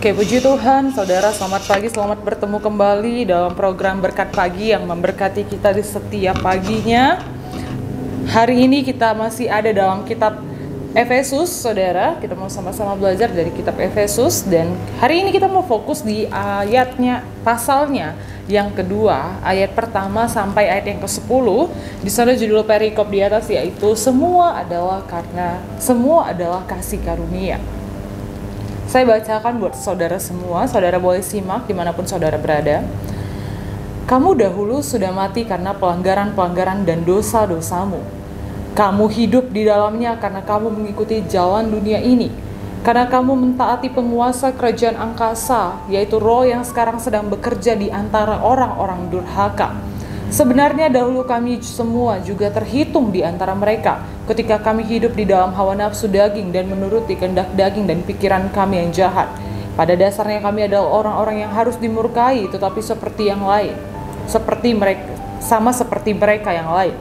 Oke, puji Tuhan, saudara, selamat pagi, selamat bertemu kembali dalam program Berkat Pagi yang memberkati kita di setiap paginya. Hari ini kita masih ada dalam kitab Efesus, saudara. Kita mau sama-sama belajar dari kitab Efesus, dan hari ini kita mau fokus di ayatnya, pasalnya yang kedua, ayat pertama sampai ayat yang ke-10. Di sana judul perikop di atas yaitu semua adalah kasih karunia. Saya bacakan buat saudara semua, saudara boleh simak dimanapun saudara berada. Kamu dahulu sudah mati karena pelanggaran-pelanggaran dan dosa-dosamu. Kamu hidup di dalamnya karena kamu mengikuti jalan dunia ini. Karena kamu mentaati penguasa kerajaan angkasa, yaitu roh yang sekarang sedang bekerja di antara orang-orang durhaka. Sebenarnya dahulu kami semua juga terhitung di antara mereka, ketika kami hidup di dalam hawa nafsu daging dan menuruti kehendak daging dan pikiran kami yang jahat. Pada dasarnya kami adalah orang-orang yang harus dimurkai, tetapi seperti mereka yang lain.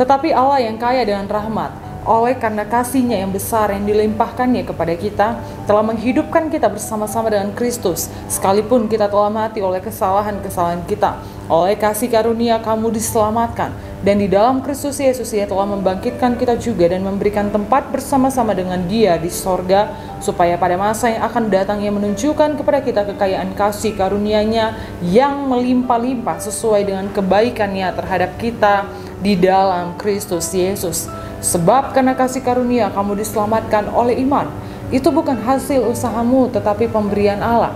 Tetapi Allah yang kaya dengan rahmat, oleh karena kasih-Nya yang besar yang dilimpahkannya kepada kita, telah menghidupkan kita bersama-sama dengan Kristus, sekalipun kita telah mati oleh kesalahan-kesalahan kita. Oleh kasih karunia kamu diselamatkan, dan di dalam Kristus Yesus Ia telah membangkitkan kita juga dan memberikan tempat bersama-sama dengan Dia di sorga, supaya pada masa yang akan datang Ia menunjukkan kepada kita kekayaan kasih karunia-Nya yang melimpah-limpah sesuai dengan kebaikan-Nya terhadap kita di dalam Kristus Yesus. Sebab karena kasih karunia kamu diselamatkan oleh iman. Itu bukan hasil usahamu, tetapi pemberian Allah.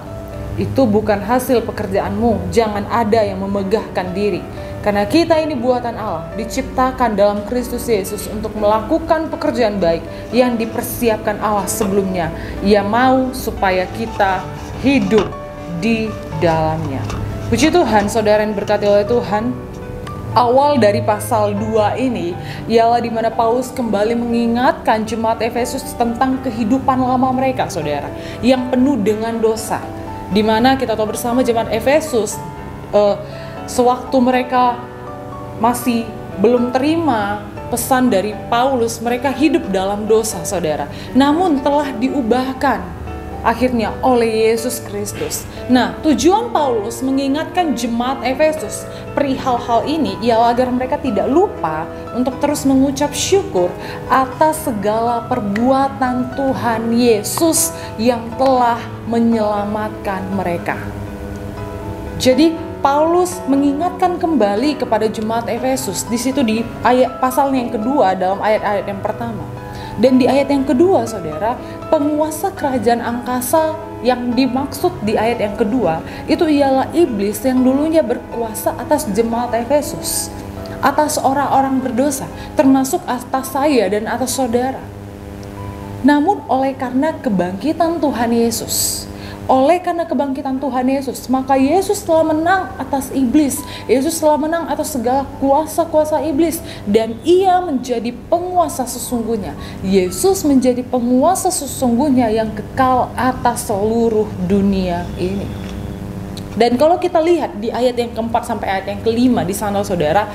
Itu bukan hasil pekerjaanmu, jangan ada yang memegahkan diri. Karena kita ini buatan Allah, diciptakan dalam Kristus Yesus untuk melakukan pekerjaan baik yang dipersiapkan Allah sebelumnya. Ia mau supaya kita hidup di dalamnya. Puji Tuhan, saudara yang diberkati oleh Tuhan. Awal dari pasal 2 ini ialah di mana Paulus kembali mengingatkan jemaat Efesus tentang kehidupan lama mereka, saudara, yang penuh dengan dosa. Di mana kita tahu bersama jemaat Efesus, sewaktu mereka masih belum terima pesan dari Paulus, mereka hidup dalam dosa, saudara. Namun telah diubahkan akhirnya oleh Yesus Kristus. Nah, tujuan Paulus mengingatkan jemaat Efesus perihal hal ini ialah agar mereka tidak lupa untuk terus mengucap syukur atas segala perbuatan Tuhan Yesus yang telah menyelamatkan mereka. Jadi Paulus mengingatkan kembali kepada jemaat Efesus di situ di ayat pasalnya yang kedua dalam ayat-ayat yang pertama. Dan di ayat yang kedua, saudara, penguasa kerajaan angkasa yang dimaksud di ayat yang kedua itu ialah iblis yang dulunya berkuasa atas jemaat Efesus, atas orang-orang berdosa, termasuk atas saya dan atas saudara. Namun oleh karena kebangkitan Tuhan Yesus, maka Yesus telah menang atas iblis. Yesus telah menang atas segala kuasa-kuasa iblis, dan Ia menjadi penguasa sesungguhnya. Yesus menjadi penguasa sesungguhnya yang kekal atas seluruh dunia ini. Dan kalau kita lihat di ayat yang keempat sampai ayat yang kelima di sana, saudara,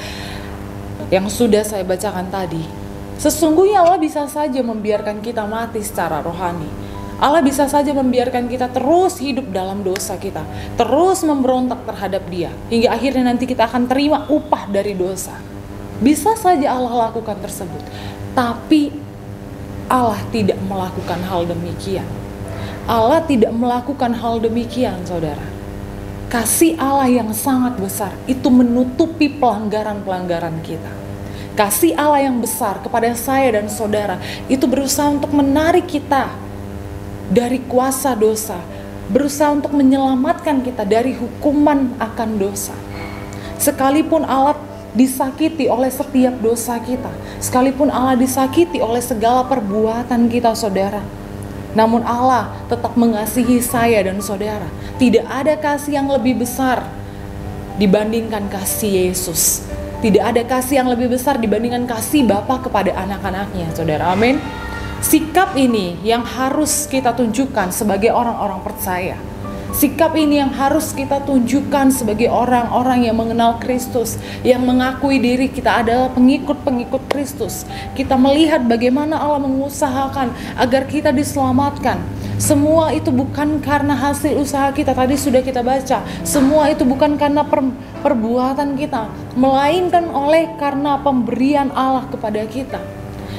yang sudah saya bacakan tadi, sesungguhnya Allah bisa saja membiarkan kita mati secara rohani. Allah bisa saja membiarkan kita terus hidup dalam dosa kita, terus memberontak terhadap Dia, hingga akhirnya nanti kita akan terima upah dari dosa. Bisa saja Allah lakukan tersebut, tapi Allah tidak melakukan hal demikian. Allah tidak melakukan hal demikian, saudara. Kasih Allah yang sangat besar itu menutupi pelanggaran-pelanggaran kita. Kasih Allah yang besar kepada saya dan saudara itu berusaha untuk menarik kita dari kuasa dosa, berusaha untuk menyelamatkan kita dari hukuman akan dosa. Sekalipun Allah disakiti oleh setiap dosa kita, sekalipun Allah disakiti oleh segala perbuatan kita, saudara, namun Allah tetap mengasihi saya dan saudara. Tidak ada kasih yang lebih besar dibandingkan kasih Yesus. Tidak ada kasih yang lebih besar dibandingkan kasih Bapa kepada anak-anaknya, saudara. Amin. Sikap ini yang harus kita tunjukkan sebagai orang-orang percaya. Sikap ini yang harus kita tunjukkan sebagai orang-orang yang mengenal Kristus, yang mengakui diri kita adalah pengikut-pengikut Kristus. Kita melihat bagaimana Allah mengusahakan agar kita diselamatkan. Semua itu bukan karena hasil usaha kita, tadi sudah kita baca. Semua itu bukan karena perbuatan kita, melainkan karena pemberian Allah kepada kita.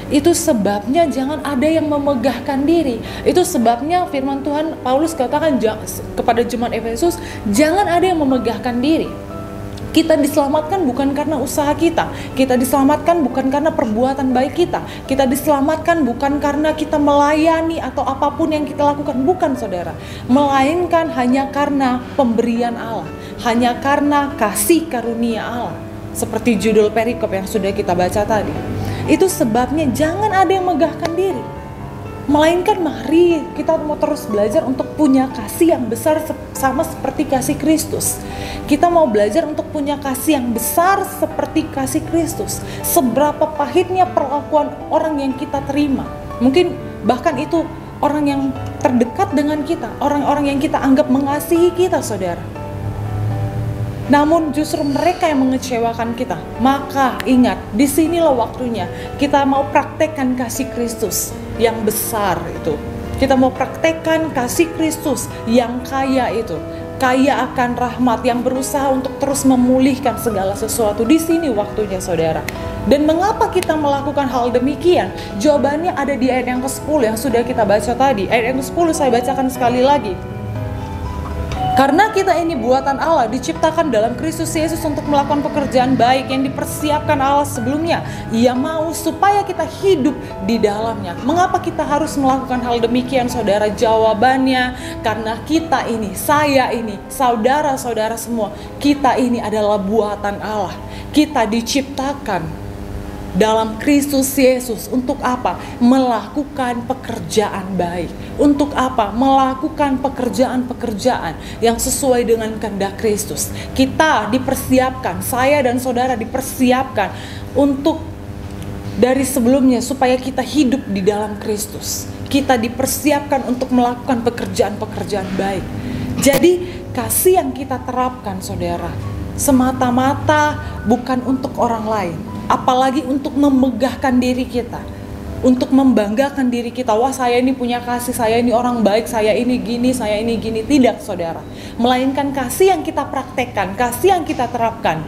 Itu sebabnya jangan ada yang memegahkan diri. Itu sebabnya firman Tuhan Paulus katakan kepada jemaat Efesus, jangan ada yang memegahkan diri. Kita diselamatkan bukan karena usaha kita. Kita diselamatkan bukan karena perbuatan baik kita. Kita diselamatkan bukan karena kita melayani atau apapun yang kita lakukan. Bukan, saudara. Melainkan hanya karena pemberian Allah. Hanya karena kasih karunia Allah. Seperti judul perikop yang sudah kita baca tadi. Itu sebabnya jangan ada yang megahkan diri. Melainkan mari kita mau terus belajar untuk punya kasih yang besar sama seperti kasih Kristus. Kita mau belajar untuk punya kasih yang besar seperti kasih Kristus. Seberapa pahitnya perlakuan orang yang kita terima. Mungkin bahkan itu orang yang terdekat dengan kita, orang-orang yang kita anggap mengasihi kita, saudara. Namun justru mereka yang mengecewakan kita. Maka ingat, disinilah waktunya kita mau praktekkan kasih Kristus yang besar itu. Kita mau praktekkan kasih Kristus yang kaya itu. Kaya akan rahmat, yang berusaha untuk terus memulihkan segala sesuatu. Di sini waktunya, saudara. Dan mengapa kita melakukan hal demikian? Jawabannya ada di ayat yang ke-10 yang sudah kita baca tadi. Ayat yang ke-10 saya bacakan sekali lagi. Karena kita ini buatan Allah, diciptakan dalam Kristus Yesus untuk melakukan pekerjaan baik yang dipersiapkan Allah sebelumnya. Ia mau supaya kita hidup di dalamnya. Mengapa kita harus melakukan hal demikian, saudara? Jawabannya, karena kita ini, saya ini, saudara-saudara semua, kita ini adalah buatan Allah. Kita diciptakan dalam Kristus Yesus untuk apa? Melakukan pekerjaan baik. Untuk apa? Melakukan pekerjaan-pekerjaan yang sesuai dengan kehendak Kristus. Kita dipersiapkan, saya dan saudara dipersiapkan untuk dari sebelumnya supaya kita hidup di dalam Kristus. Kita dipersiapkan untuk melakukan pekerjaan-pekerjaan baik. Jadi kasih yang kita terapkan, saudara, semata-mata bukan untuk orang lain. Apalagi untuk memegahkan diri kita, untuk membanggakan diri kita. Wah, saya ini punya kasih, saya ini orang baik, saya ini gini, saya ini gini. Tidak, saudara. Melainkan kasih yang kita praktekkan, kasih yang kita terapkan,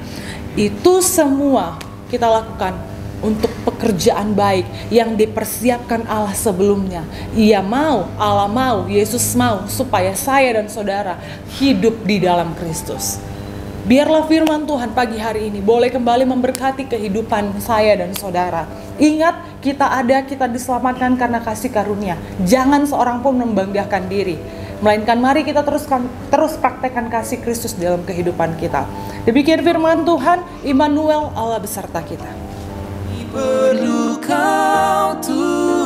itu semua kita lakukan untuk pekerjaan baik yang dipersiapkan Allah sebelumnya. Ia mau, Allah mau, Yesus mau supaya saya dan saudara hidup di dalam Kristus. Biarlah firman Tuhan pagi hari ini boleh kembali memberkati kehidupan saya dan saudara. Ingat, kita diselamatkan karena kasih karunia. Jangan seorang pun membanggakan diri. Melainkan mari kita terus praktekkan kasih Kristus dalam kehidupan kita. Demikian firman Tuhan, Immanuel, Allah beserta kita. Perlu kau Tuhan.